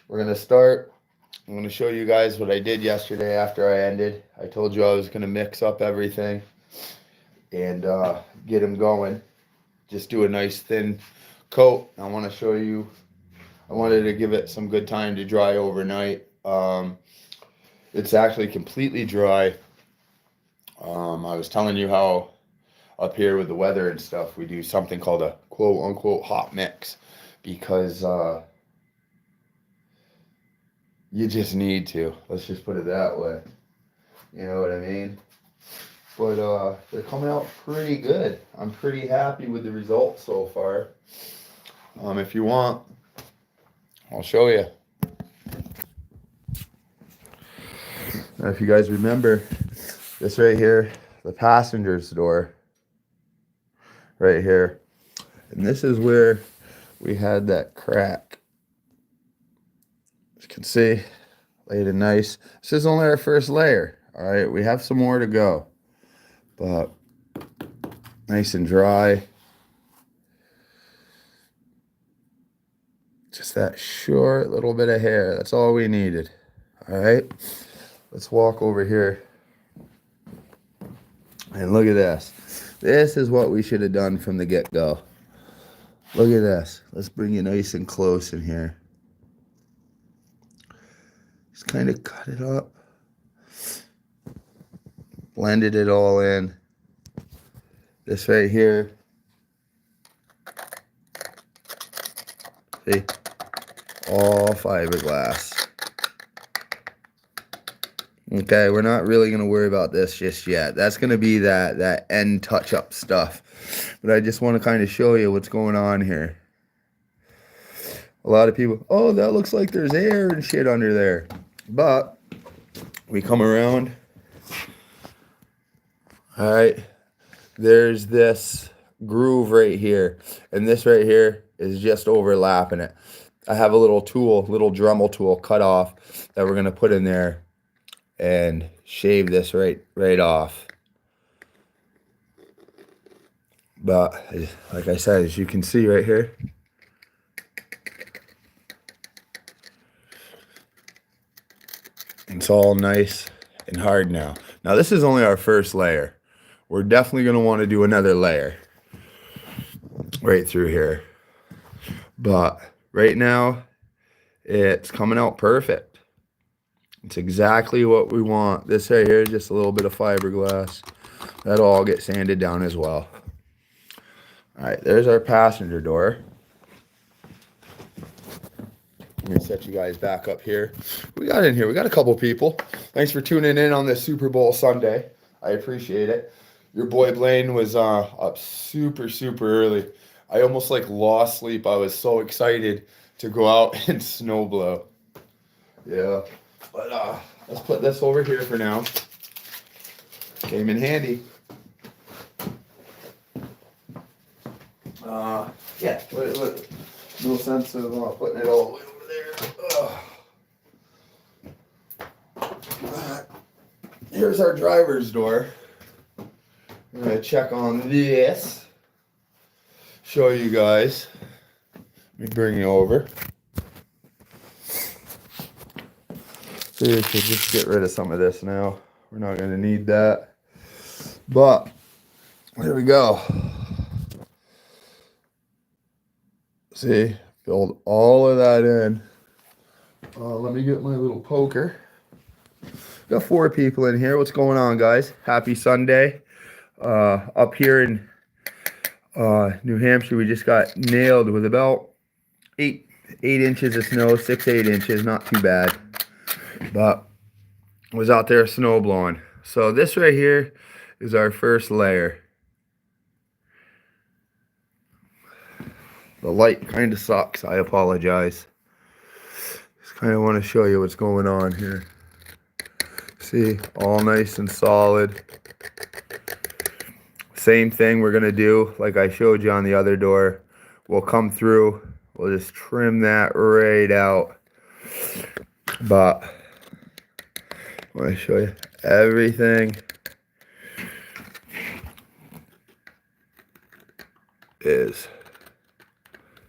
We're gonna start. I'm gonna show you guys what I did yesterday after I ended. I told you I was gonna mix up everything and get them going. Just do a nice thin coat. I want to show you. I wanted to give it some good time to dry overnight. It's actually completely dry. I was telling you how up here with the weather and stuff, we do something called a quote unquote hot mix because you just need to. Let's just put it that way. You know what I mean? But they're coming out pretty good. I'm pretty happy with the results so far. If you want, I'll show you. Now, if you guys remember, this right here, the passenger's door, right here. And this is where we had that crack. As you can see, laid it nice. This is only our first layer. All right, we have some more to go. But nice and dry. Just that short little bit of hair. That's all we needed. All right, let's walk over here. And look at this. This is what we should have done from the get-go. Look at this. Let's bring you nice and close in here. Just kind of cut it up. Blended it all in. This right here. See? All fiberglass. Okay, we're not really going to worry about this just yet. That's going to be that end touch-up stuff. But I just want to kind of show you what's going on here. A lot of people, oh, that looks like there's air and shit under there. But we come around. All right, there's this groove right here. And this right here is just overlapping it. I have a little tool, little Dremel tool cut off that we're going to put in there and shave this right off. But like I said, as you can see right here, it's all nice and hard now. Now this is only our first layer. We're definitely going to want to do another layer right through here. But right now, it's coming out perfect. It's exactly what we want. This right here is just a little bit of fiberglass. That'll all get sanded down as well. All right, there's our passenger door. Let me set you guys back up here. We got in here. We got a couple people. Thanks for tuning in on this Super Bowl Sunday. I appreciate it. Your boy Blaine was up super early. I almost like lost sleep. I was so excited to go out and snow blow. Yeah. But let's put this over here for now. Came in handy. Yeah, no sense of putting it all the way over there. Here's our driver's door. I'm going to check on this. Show you guys. Let me bring you over. Seriously, just get rid of some of this now. We're not going to need that. But, there we go. See, filled all of that in. Let me get my little poker. Got 4 people in here. What's going on, guys? Happy Sunday. Up here in New Hampshire, we just got nailed with about 8 inches of snow, 6-8 inches. Not too bad. But was out there snow blowing. So this right here is our first layer. The light kind of sucks. I apologize. Just kind of want to show you what's going on here. See, all nice and solid. Same thing we're going to do like I showed you on the other door. We'll come through. We'll just trim that right out. But I want to show you everything is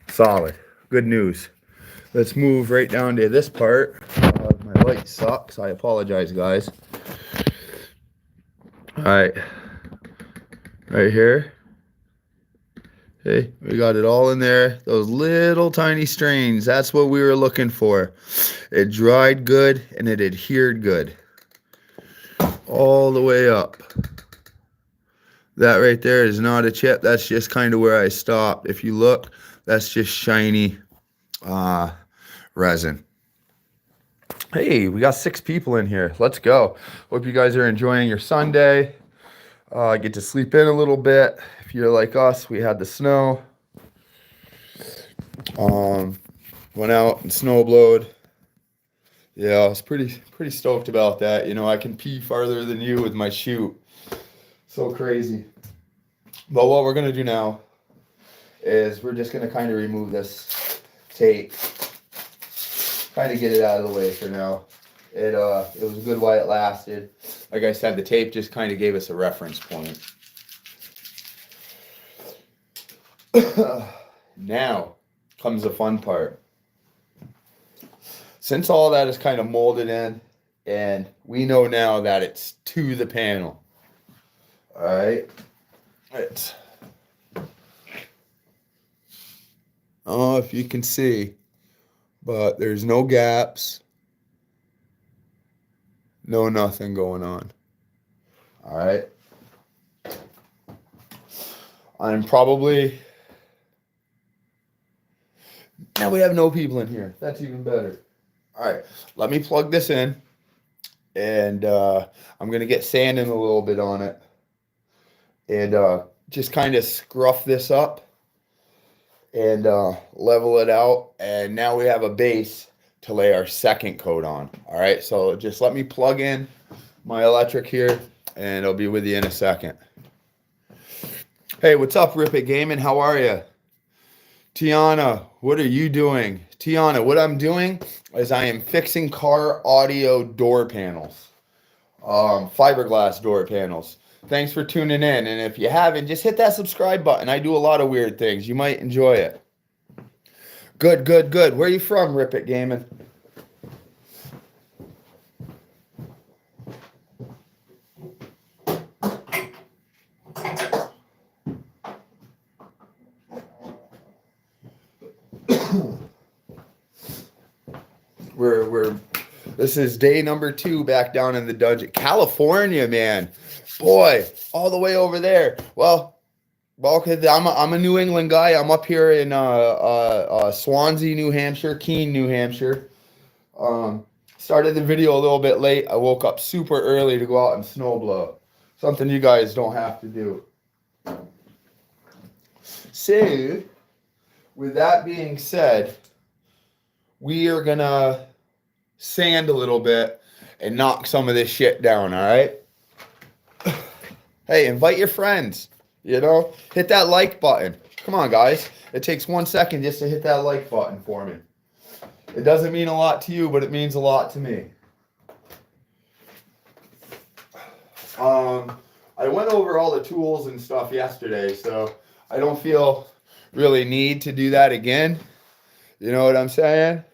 solid. Good news. let's move right down to this part. My light sucks. I apologize, guys. All right, right here. Okay, we got it all in there. Those little tiny strains, that's what we were looking for. It dried good and it adhered good. All the way up. That right there is not a chip. That's just kind of where I stopped. If you look, that's just shiny resin. Hey, we got 6 people in here. Let's go. Hope you guys are enjoying your Sunday. Get to sleep in a little bit. If you're like us, we had the snow. Went out and snowblowed. Yeah, I was pretty stoked about that. You know, I can pee farther than you with my chute. So crazy. But what we're gonna do now is we're just gonna kind of remove this tape. Kind of get it out of the way for now. It was good while it lasted. Like I said, the tape just kind of gave us a reference point. Now comes the fun part. Since all that is kind of molded in, and we know now that it's to the panel. All right. Right. I don't know if you can see, but there's no gaps. No nothing going on. All right. I'm probably... Now we have no people in here. That's even better. All right. Let me plug this in. And I'm going to get sanding a little bit on it. And just kind of scruff this up. And level it out. And now we have a base to lay our second coat on. All right. So just let me plug in my electric here. And I'll be with you in a second. Hey, what's up, Rip It Gaming? How are you? Tiana, what are you doing? Tiana, what I'm doing is I am fixing car audio door panels. Fiberglass door panels. Thanks for tuning in. And if you haven't, just hit that subscribe button. I do a lot of weird things. You might enjoy it. Good, good, good. Where are you from, Rip It Gaming? This is day number 2 back down in the dungeon. California, man. Boy, all the way over there. Well, I'm a New England guy. I'm up here in Swansea, New Hampshire, Keene, New Hampshire. Started the video a little bit late. I woke up super early to go out and snowblow. Something you guys don't have to do. So, with that being said, we are gonna sand a little bit and knock some of this shit down, all right? Hey, invite your friends, you know? Hit that like button. Come on, guys. It takes 1 second just to hit that like button for me. It doesn't mean a lot to you, but it means a lot to me. I went over all the tools and stuff yesterday, so I don't feel really need to do that again. You know what I'm saying?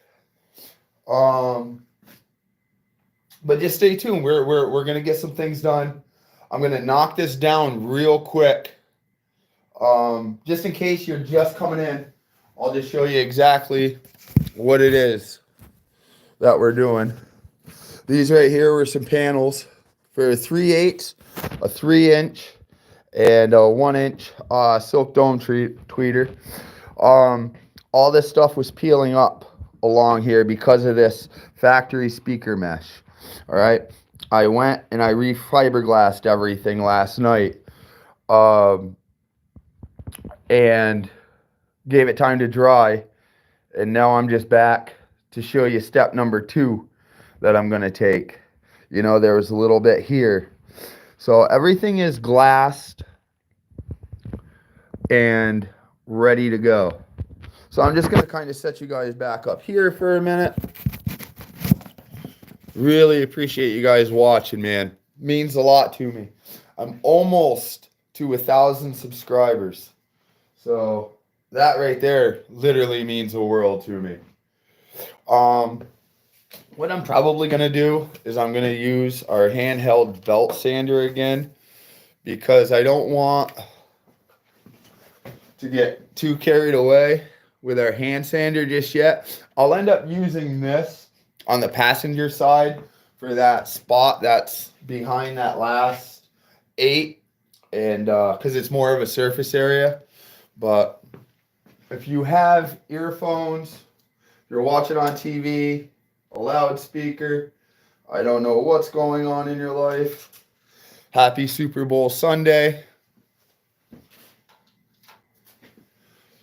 But just stay tuned. We're gonna get some things done. I'm gonna knock this down real quick. Just in case you're just coming in, I'll just show you exactly what it is that we're doing. These right here were some panels for a 3/8, a 3-inch, and a 1-inch silk dome tweeter. All this stuff was peeling up along here because of this factory speaker mesh. All right, I went and I refiberglassed everything last night, and gave it time to dry, and now I'm just back to show you step number 2 that I'm gonna take. You know, there was a little bit here, so everything is glassed and ready to go. So I'm just gonna kind of set you guys back up here for a minute. Really appreciate you guys watching, man. Means a lot to me. I'm almost to 1,000 subscribers. So that right there literally means the world to me. What I'm probably going to do is I'm going to use our handheld belt sander again, because I don't want to get too carried away with our hand sander just yet. I'll end up using this on the passenger side for that spot that's behind that last 8, and because it's more of a surface area. But if you have earphones, you're watching on TV, a loudspeaker, I don't know what's going on in your life. Happy Super Bowl Sunday.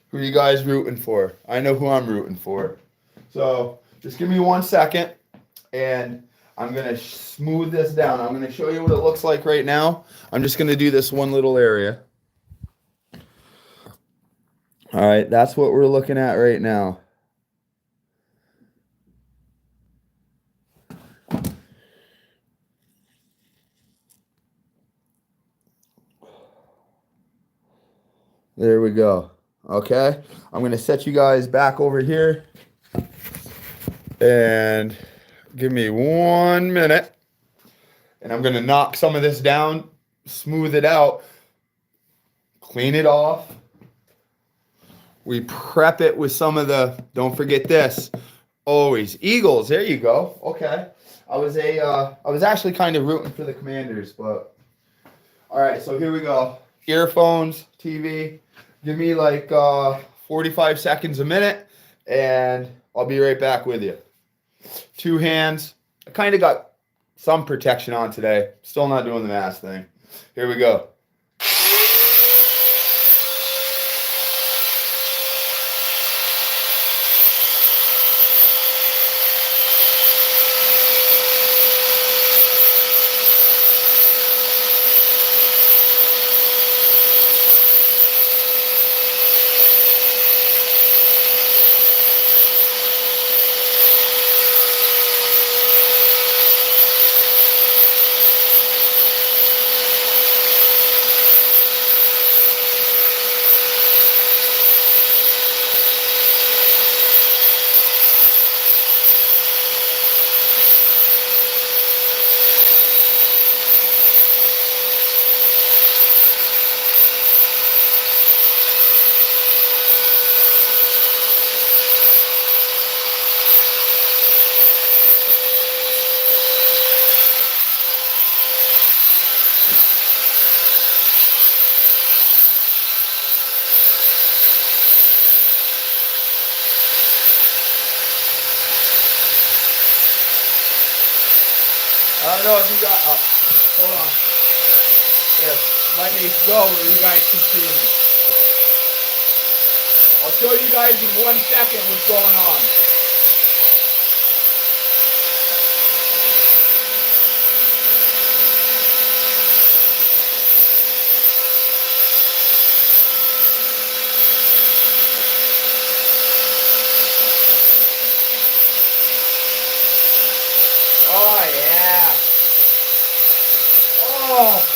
Who are you guys rooting for? I know who I'm rooting for. So just give me 1 second, and I'm going to smooth this down. I'm going to show you what it looks like right now. I'm just going to do this one little area. All right, that's what we're looking at right now. There we go. Okay, I'm going to set you guys back over here. And give me 1 minute. And I'm going to knock some of this down, smooth it out, clean it off. We prep it with some of the, don't forget this, always Eagles. There you go. Okay. I was actually kind of rooting for the Commanders, but all right, so here we go. Earphones, TV. Give me like 45 seconds a minute, and I'll be right back with you. 2 hands. I kind of got some protection on today. Still not doing the mask thing. Here we go. I don't know if you got, hold on. Here, let me go where you guys can see me. I'll show you guys in 1 second what's going on. Oh, yeah. Oh.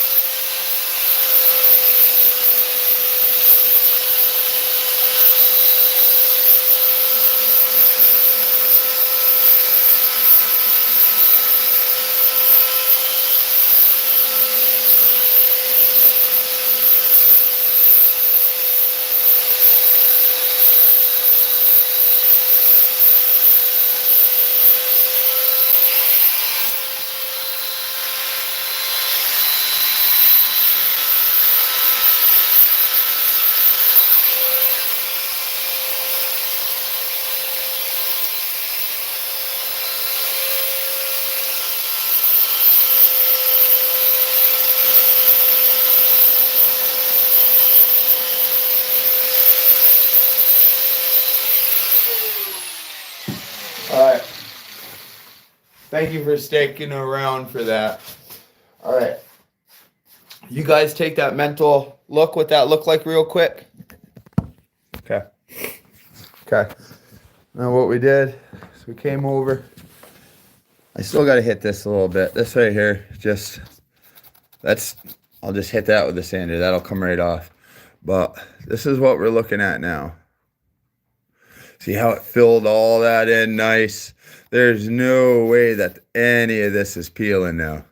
All right. Thank you for sticking around for that. All right. You guys take that mental look, what that looked like real quick. Okay. Okay. Now what we did is we came over. I still got to hit this a little bit. This right here, I'll just hit that with the sander. That'll come right off. But this is what we're looking at now. See how it filled all that in nice? There's no way that any of this is peeling now.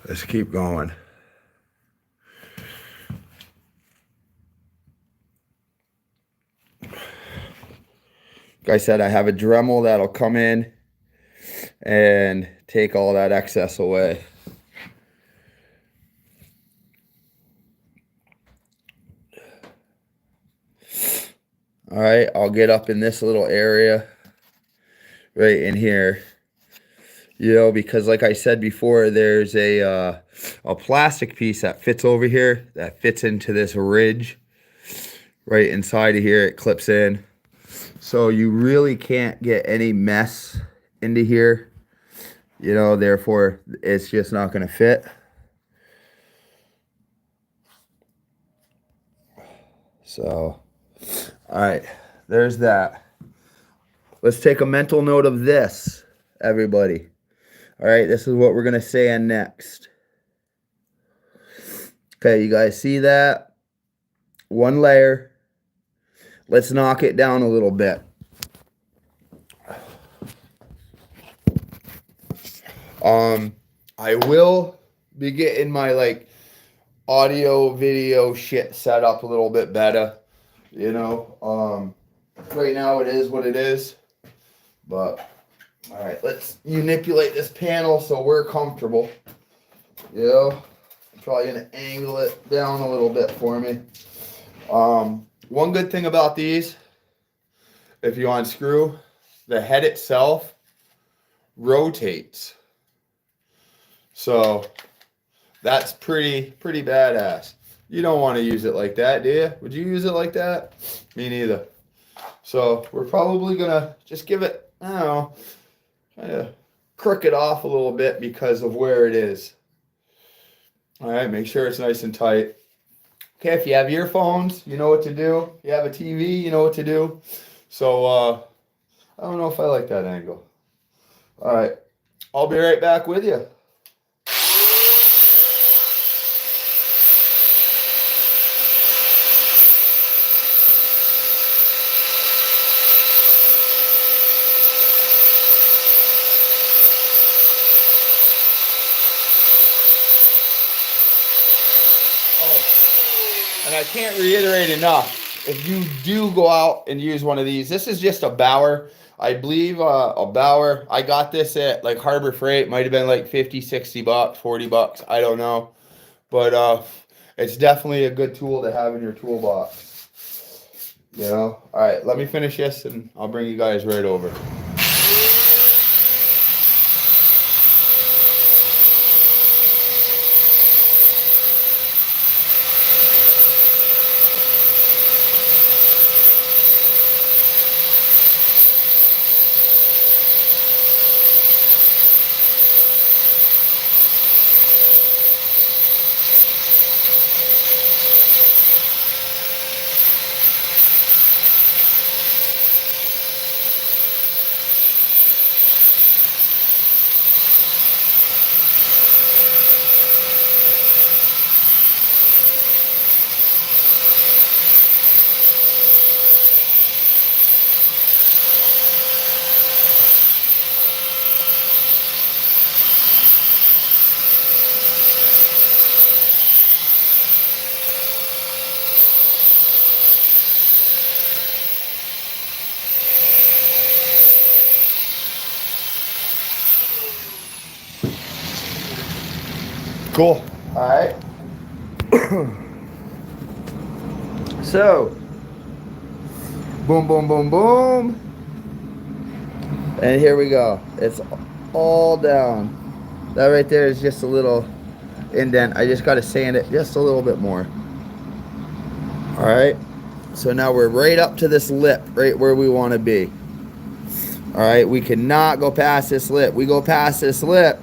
Let's keep going. Like I said, I have a Dremel that'll come in and take all that excess away. All right, I'll get up in this little area right in here, you know, because like I said before, there's a plastic piece that fits over here that fits into this ridge right inside of here. It clips in, so you really can't get any mess into here, you know, therefore it's just not going to fit. So all right, there's that. Let's take a mental note of this, everybody. All right, this is what we're going to sand next. Okay, you guys see that? One layer. Let's knock it down a little bit. I will be getting my like audio video shit set up a little bit better. You know, right now it is what it is, but all right, let's manipulate this panel so we're comfortable. You know, I'm probably gonna angle it down a little bit for me. One good thing about these, if you unscrew, the head itself rotates, so that's pretty badass. You don't want to use it like that, do you? Would you use it like that? Me neither. So we're probably going to just give it, I don't know, kind of crook it off a little bit because of where it is. All right, make sure it's nice and tight. Okay, if you have earphones, you know what to do. If you have a TV, you know what to do. So I don't know if I like that angle. All right, I'll be right back with you. And I can't reiterate enough, if you do go out and use one of these, this is just a Bauer. I believe a Bauer. I got this at like Harbor Freight. Might have been like 50, 60 bucks, 40 bucks. I don't know. But it's definitely a good tool to have in your toolbox. You know? All right, let me finish this and I'll bring you guys right over. Cool. All right. So, boom, boom, boom, boom. And here we go. It's all down. That right there is just a little indent. I just got to sand it just a little bit more. All right. So now we're right up to this lip, right where we want to be. All right. We cannot go past this lip. We go past this lip,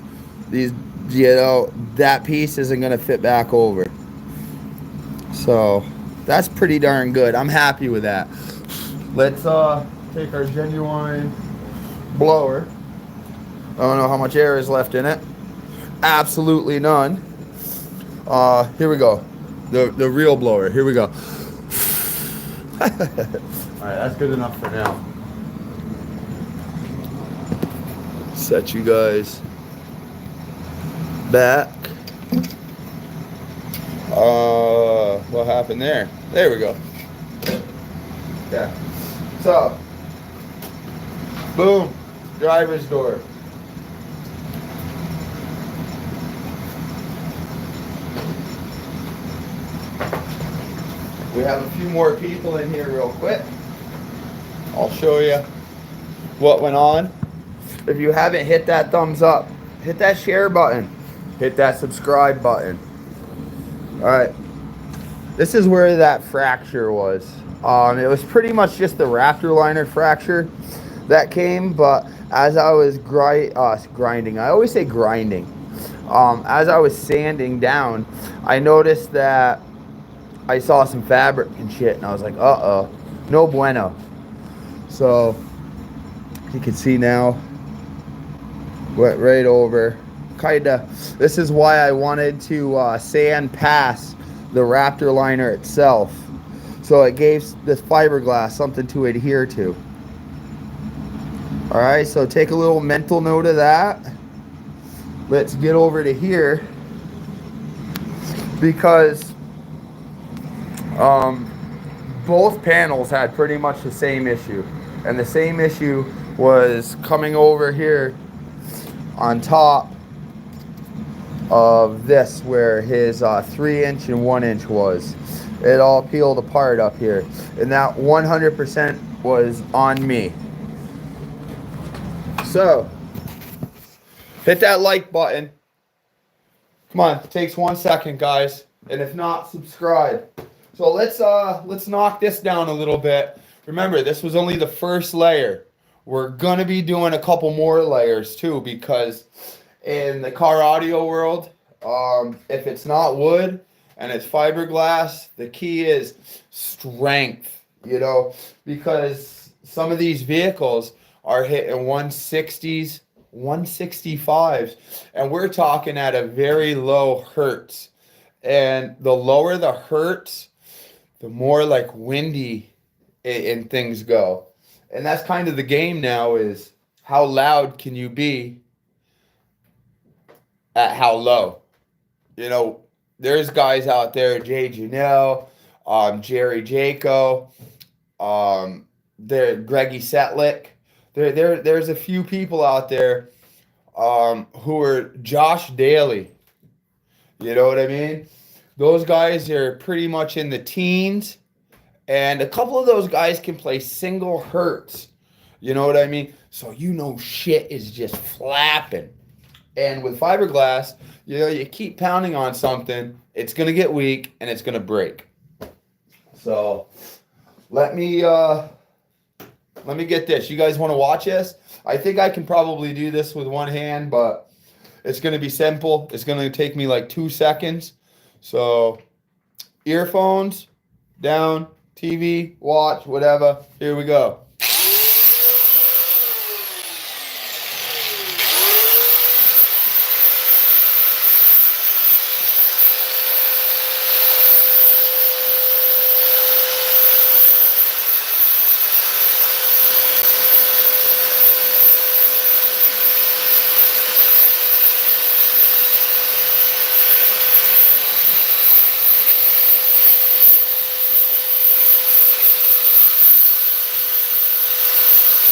these, you know, that piece isn't going to fit back over. So that's pretty darn good. I'm happy with that. Let's take our genuine blower. I don't know how much air is left in it. Absolutely none. Here we go. The real blower. Here we go. Alright, that's good enough for now. Set you guys back. What happened there? There we go. Yeah. So, boom, driver's door. We have a few more people in here real quick. I'll show you what went on. If you haven't hit that thumbs up, hit that share button, hit that subscribe button. All right, this is where that fracture was. It was pretty much just the Raptor liner fracture that came, but as I was grinding, I always say grinding. As I was sanding down, I noticed that I saw some fabric and shit, and I was like, uh-oh, no bueno. So, you can see now, went right over. Kinda, this is why I wanted to sand past the Raptor liner itself. So it gave this fiberglass something to adhere to. Alright, so take a little mental note of that. Let's get over to here. Because both panels had pretty much the same issue, and the same issue was coming over here on top of this where his 3-inch and 1-inch was. It all peeled apart up here, and that 100% was on me. So hit that like button. Come on, it takes 1 second, guys, and if not, subscribe. So let's knock this down a little bit. Remember, this was only the first layer. We're gonna be doing a couple more layers too, because in the car audio world, if it's not wood and it's fiberglass, the key is strength, you know, because some of these vehicles are hitting 160s, 165s, and we're talking at a very low hertz. And the lower the hertz, the more like windy and things go. And that's kind of the game now, is how loud can you be at how low? You know, there's guys out there, Jay Janelle, Jerry Jaco, Greggy Setlick. There's a few people out there who are Josh Daly. You know what I mean? Those guys are pretty much in the teens, and a couple of those guys can play single hertz. You know what I mean? So you know shit is just flapping. And with fiberglass, you know, you keep pounding on something, it's going to get weak and it's going to break. So let me get this. You guys want to watch this? I think I can probably do this with one hand, but it's going to be simple. It's going to take me like 2 seconds. So earphones, down, TV, watch, whatever. Here we go.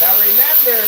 Now remember,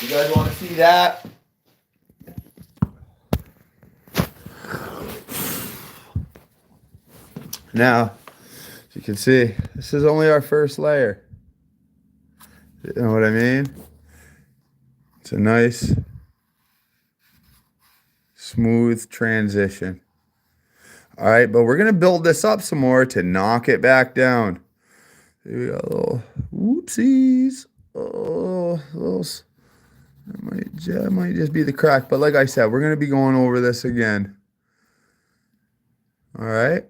You guys want to see that? Now, as you can see, this is only our first layer. You know what I mean? It's a nice, smooth transition. All right, but we're going to build this up some more to knock it back down. Here we got a little whoopsies. Oh, that might just be the crack. But like I said, we're going to be going over this again. All right.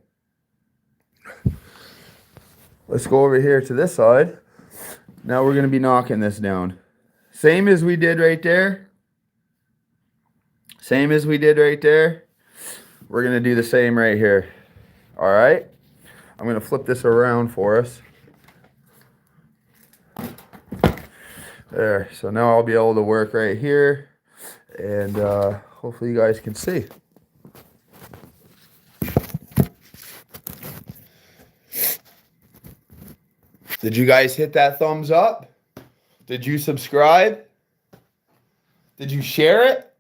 Let's go over here to this side. Now we're going to be knocking this down. Same as we did right there. Same as we did right there. We're going to do the same right here. All right. I'm going to flip this around for us. There. So now I'll be able to work right here. And hopefully you guys can see. Did you guys hit that thumbs up? Did you subscribe? Did you share it?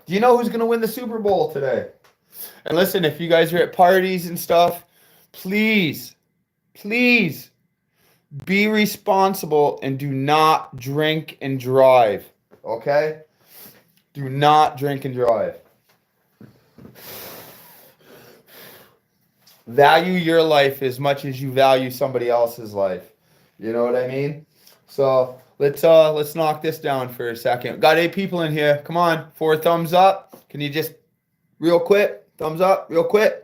Do you know who's going to win the Super Bowl today? And listen, if you guys are at parties and stuff, please, please be responsible and do not drink and drive. Okay? Do not drink and drive. Value your life as much as you value somebody else's life. You know what I mean? So let's knock this down for a second. Got 8 people in here. Come on, 4 thumbs up. Can you just real quick? Thumbs up, real quick.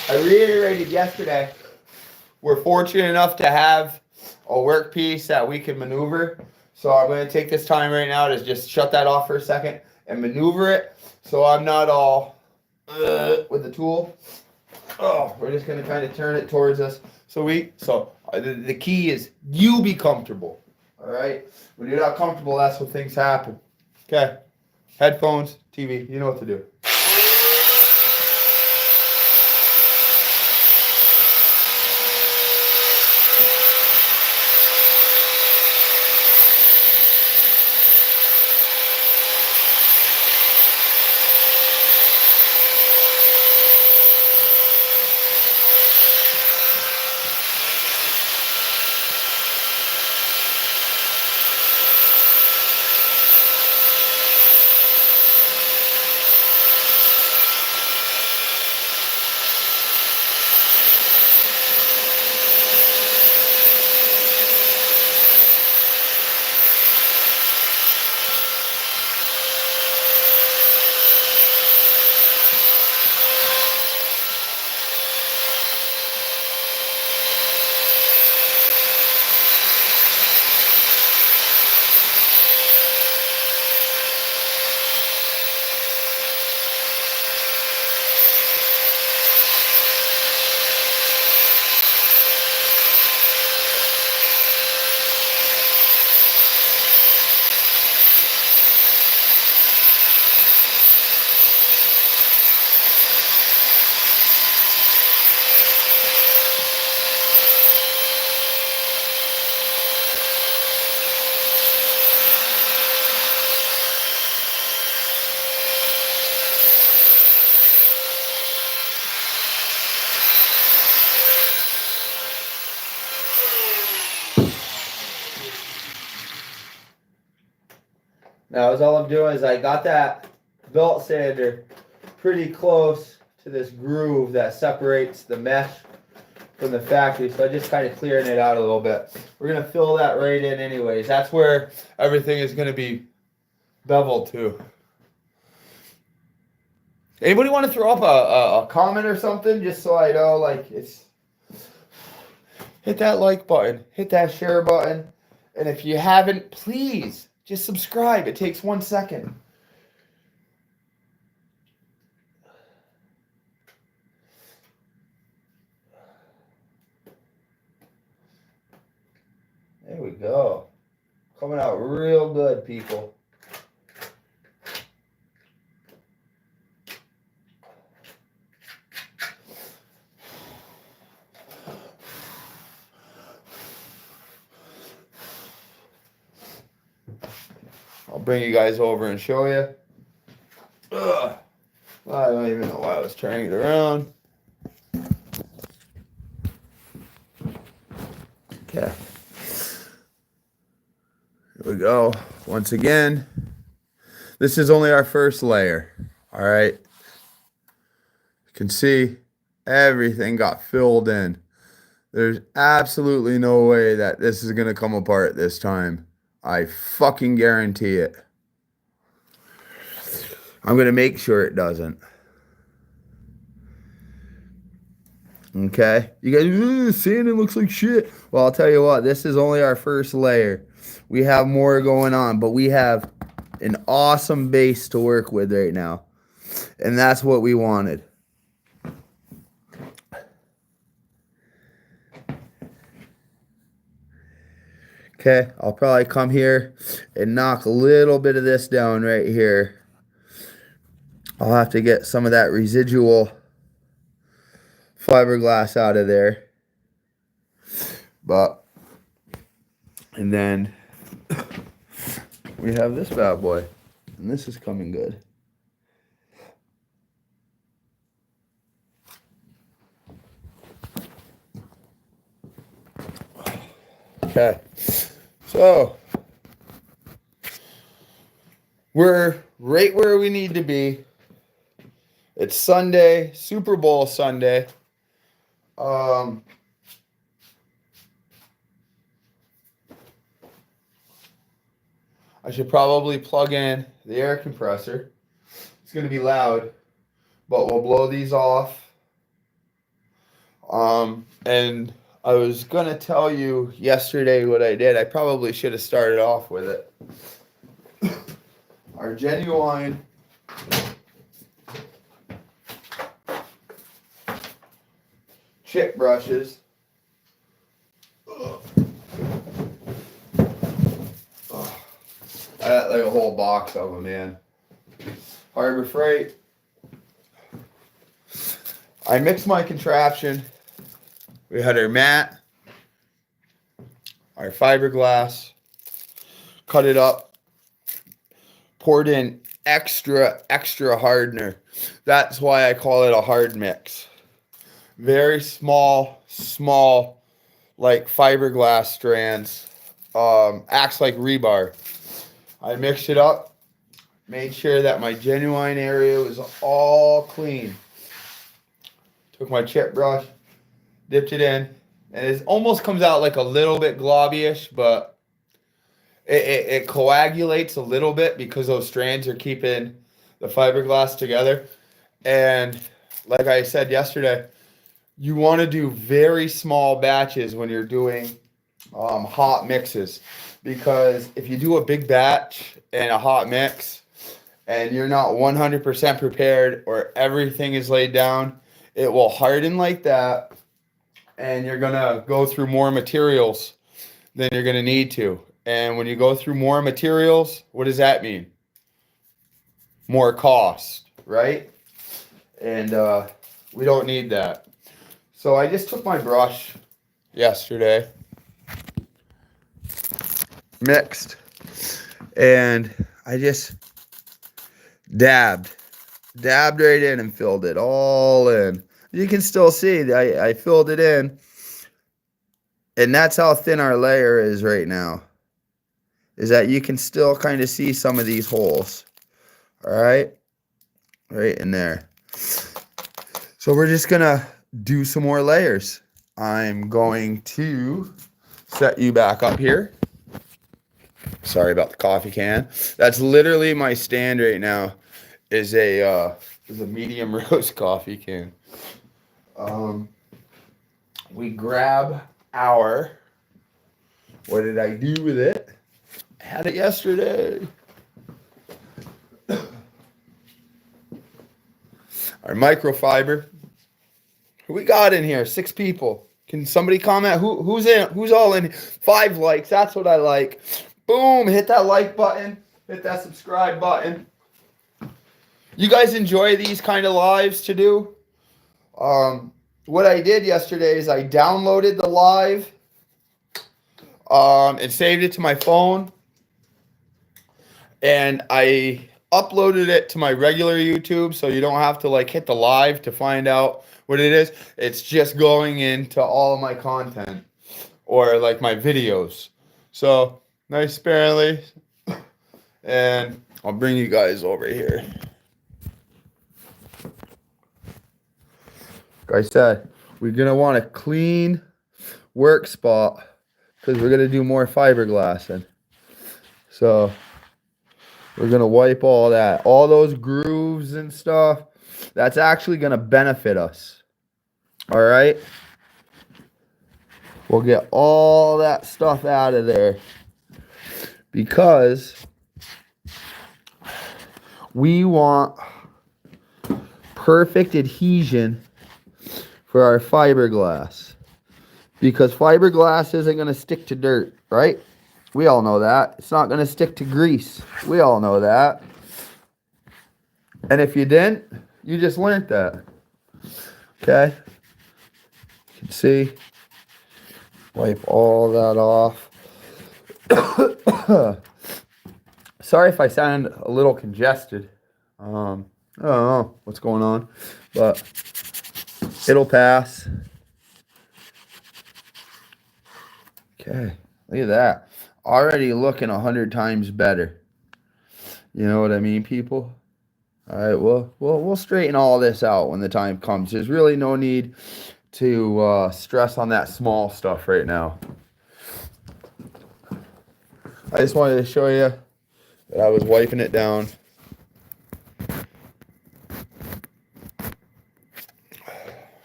I reiterated yesterday, we're fortunate enough to have a workpiece that we can maneuver. So I'm going to take this time right now to just shut that off for a second and maneuver it so I'm not all with the tool. Oh, we're just going to kind of turn it towards us. So the key is you be comfortable. All right? When you're not comfortable, that's when things happen. Okay? Headphones, TV, you know what to do. Now, all I'm doing is I got that belt sander pretty close to this groove that separates the mesh from the factory, so I just kind of clearing it out a little bit. We're gonna fill that right in anyways. That's where everything is gonna be beveled to. Anybody want to throw up a comment or something, just so I know, like, it's, hit that like button, hit that share button, and if you haven't, please just subscribe. It takes 1 second. There we go. Coming out real good, people. I'll bring you guys over and show you. Ugh. I don't even know why I was turning it around. Okay. Here we go. Once again, this is only our first layer. All right. You can see everything got filled in. There's absolutely no way that this is going to come apart this time. I fucking guarantee it. I'm going to make sure it doesn't. Okay? You guys, sanding looks like shit. Well, I'll tell you what, this is only our first layer. We have more going on, but we have an awesome base to work with right now. And that's what we wanted. Okay, I'll probably come here and knock a little bit of this down right here. I'll have to get some of that residual fiberglass out of there. And then we have this bad boy. And this is coming good. Okay. So we're right where we need to be. It's Sunday, Super Bowl Sunday. I should probably plug in the air compressor. It's going to be loud, but we'll blow these off. And I was going to tell you yesterday what I did. I probably should have started off with it. Our genuine chip brushes. I got like a whole box of them, man. Harbor Freight. I mixed my contraption. We had our mat, our fiberglass, cut it up, poured in extra hardener. That's why I call it a hard mix. Very small, like fiberglass strands. Acts like rebar. I mixed it up, made sure that my genuine area was all clean. Took my chip brush, dipped it in, and it almost comes out like a little bit globby-ish, but it coagulates a little bit because those strands are keeping the fiberglass together. And like I said yesterday, you want to do very small batches when you're doing hot mixes, because if you do a big batch and a hot mix and you're not 100% prepared or everything is laid down, it will harden like that, and you're going to go through more materials than you're going to need to. And when you go through more materials, what does that mean? More cost, right? And we don't need that. So I just took my brush yesterday, mixed, and I just dabbed right in and filled it all in. You can still see I filled it in, and that's how thin our layer is right now. is that you can still kind of see some of these holes. All right, right in there. So we're just gonna do some more layers. I'm going to set you back up here. Sorry about the coffee can. That's literally my stand right now. Is a medium roast coffee can. We grab our. What did I do with it? I had it yesterday. Our microfiber. Who we got in here? 6 people. Can somebody comment? Who's in? Who's all in? 5 likes. That's what I like. Boom! Hit that like button. Hit that subscribe button. You guys enjoy these kind of lives to do? What I did yesterday is I downloaded the live and saved it to my phone, and I uploaded it to my regular YouTube, so you don't have to like hit the live to find out what it is. It's just going into all of my content or like my videos. So nice apparently, and I'll bring you guys over here. Like I said, we're gonna want a clean work spot because we're gonna do more fiberglassing. So we're gonna wipe all that, all those grooves and stuff. That's actually gonna benefit us. All right. We'll get all that stuff out of there because we want perfect adhesion for our fiberglass, because fiberglass isn't going to stick to dirt, right? We all know that. It's not going to stick to grease. We all know that. And if you didn't, you just learned that. Okay? You can see. Wipe all that off. Sorry if I sound a little congested. I don't know what's going on, but it'll pass. Okay, look at that. Already looking 100 times better. You know what I mean, people? All right, well, we'll straighten all this out when the time comes. There's really no need to stress on that small stuff right now. I just wanted to show you that I was wiping it down.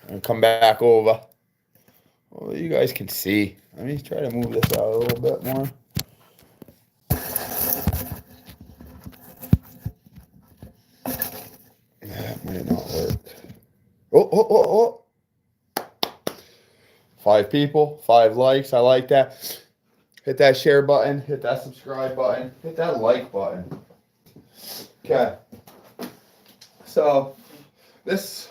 And come back over. Well, you guys can see. Let me try to move this out a little bit more. That might not work. Oh. 5 people, 5 likes. I like that. Hit that share button. Hit that subscribe button. Hit that like button. Okay. So this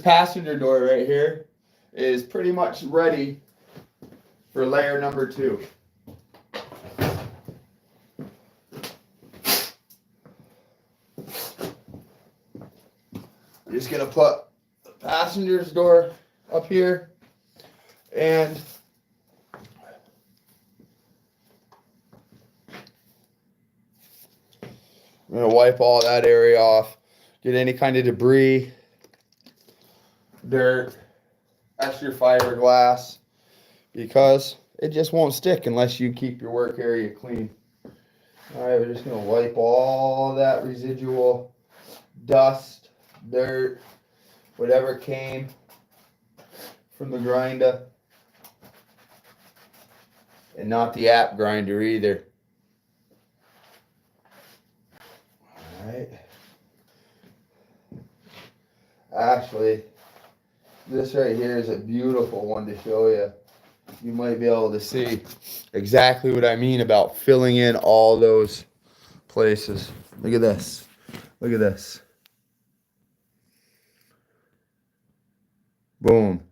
passenger door right here is pretty much ready for layer number 2. I'm just gonna put the passenger's door up here, and I'm gonna wipe all that area off, get any kind of debris, dirt, extra fiberglass, because it just won't stick unless you keep your work area clean. All right, we're just gonna wipe all that residual dust, dirt, whatever came from the grinder, and not the app grinder either. All right. Actually, this right here is a beautiful one to show you. You might be able to see exactly what I mean about filling in all those places. Look at this. Look at this. Boom.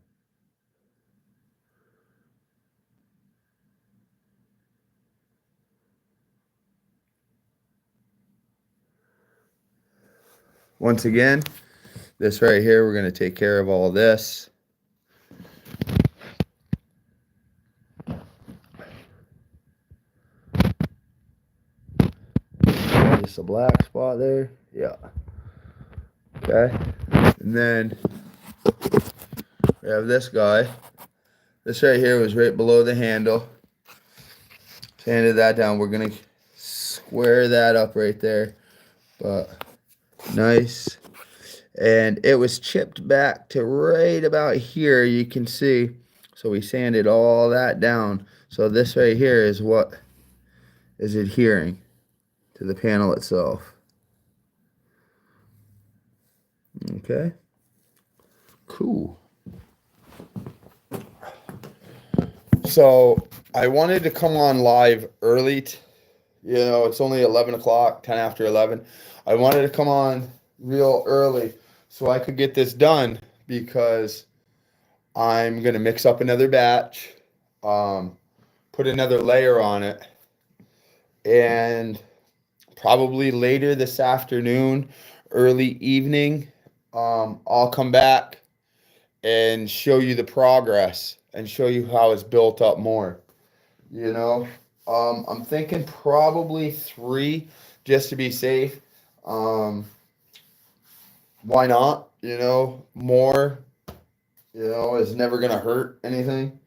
Once again, this right here, we're going to take care of all this. just a black spot there. Yeah. Okay. And then we have this guy. This right here was right below the handle. Sanded that down. We're going to square that up right there. But nice. And it was chipped back to right about here, you can see. So we sanded all that down. So this right here is what is adhering to the panel itself. Okay. Cool. So I wanted to come on live early. It's only 11 o'clock, 10 after 11. I wanted to come on real early so I could get this done because I'm going to mix up another batch, put another layer on it, and probably later this afternoon, early evening, I'll come back and show you the progress and show you how it's built up more. I'm thinking probably 3 just to be safe. Why not? More, is never going to hurt anything.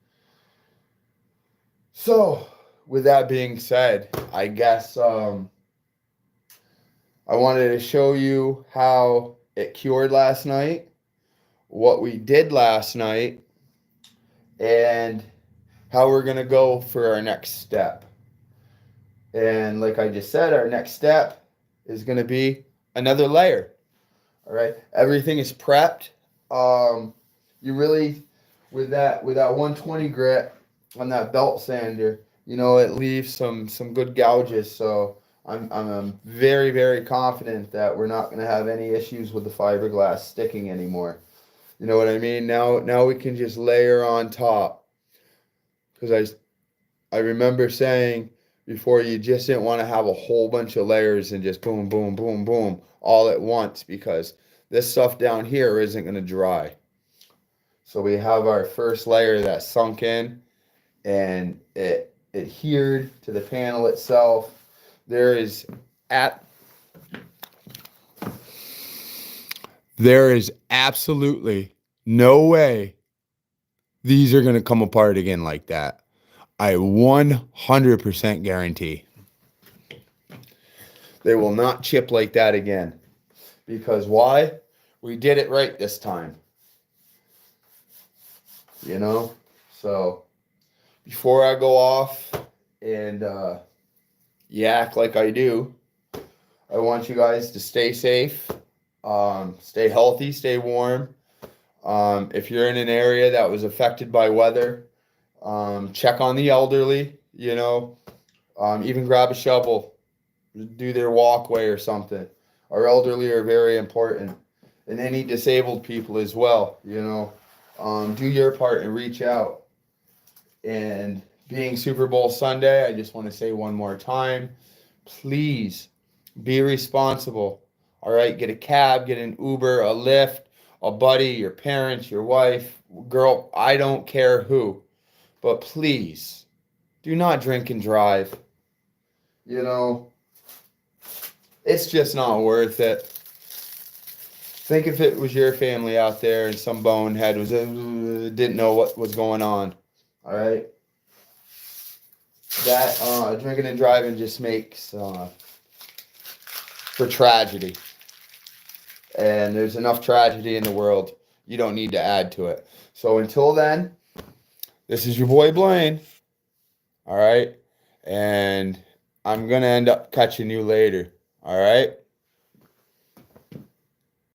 So, with that being said, I guess I wanted to show you how it cured last night, what we did last night, and how we're going to go for our next step. And like I just said, our next step is going to be another layer. All right, everything is prepped. You really, with that 120 grit on that belt sander, it leaves some good gouges. So I'm very, very confident that we're not going to have any issues with the fiberglass sticking anymore. You know what I mean? Now we can just layer on top. Because I remember saying before, you just didn't want to have a whole bunch of layers and just boom, boom, boom, boom all at once, because this stuff down here isn't going to dry. So we have our first layer that sunk in and it adhered to the panel itself. There is absolutely no way these are going to come apart again like that. I 100% guarantee. They will not chip like that again. Because why? We did it right this time. So before I go off and yak like I do, I want you guys to stay safe, stay healthy, stay warm. If you're in an area that was affected by weather, check on the elderly, even grab a shovel, do their walkway or something. Our elderly are very important, and any disabled people as well, do your part and reach out. And being Super Bowl Sunday, I just want to say one more time, please be responsible. All right, get a cab, get an Uber, a Lyft, a buddy, your parents, your wife, girl, I don't care who. But please, do not drink and drive. It's just not worth it. Think if it was your family out there and some bonehead didn't know what was going on. All right? That drinking and driving just makes for tragedy. And there's enough tragedy in the world. You don't need to add to it. So until then, this is your boy Blaine. All right? And I'm going to end up catching you later. All right?